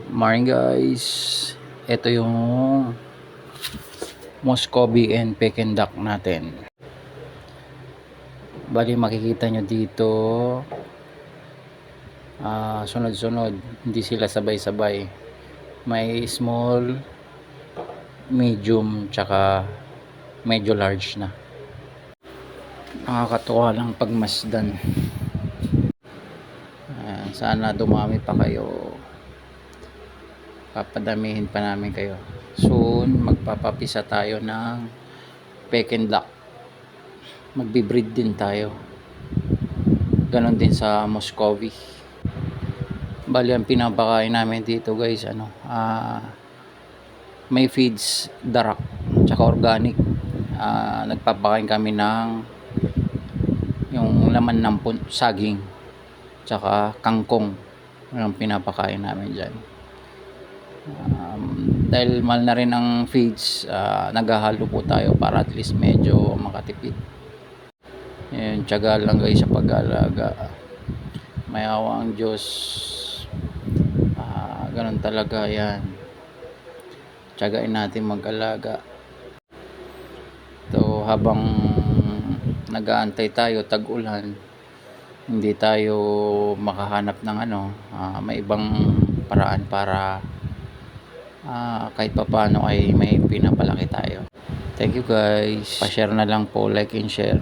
Morning guys, ito yung Muscovy and Peking duck natin. Bali makikita nyo dito sunod-sunod, hindi sila sabay-sabay. May small, medium, tsaka medyo large na. Nakakatuwa lang pagmasdan. Sana dumami pa kayo, papadamihin pa namin kayo. Soon magpapapisa tayo ng Peking duck, magbi-breed din tayo, ganon din sa Muscovy. Bali ang pinapakain namin dito guys, may feeds darak tsaka organic. Nagpapakain kami ng yung laman ng saging tsaka kangkong, ang pinapakain namin dyan. Dahil mahal na rin ang feeds, naghahalo po tayo para at least medyo makatipid. Yun, tiyaga lang guys sa pag-alaga. May awa ang Diyos. Ganun talaga yan. Tiyagain natin mag-alaga. So habang nag-aantay tayo tag-ulan, hindi tayo makahanap ng may ibang paraan para kahit papaano ay may pinapalaki tayo. Thank you guys. Pa-share na lang po, like and share.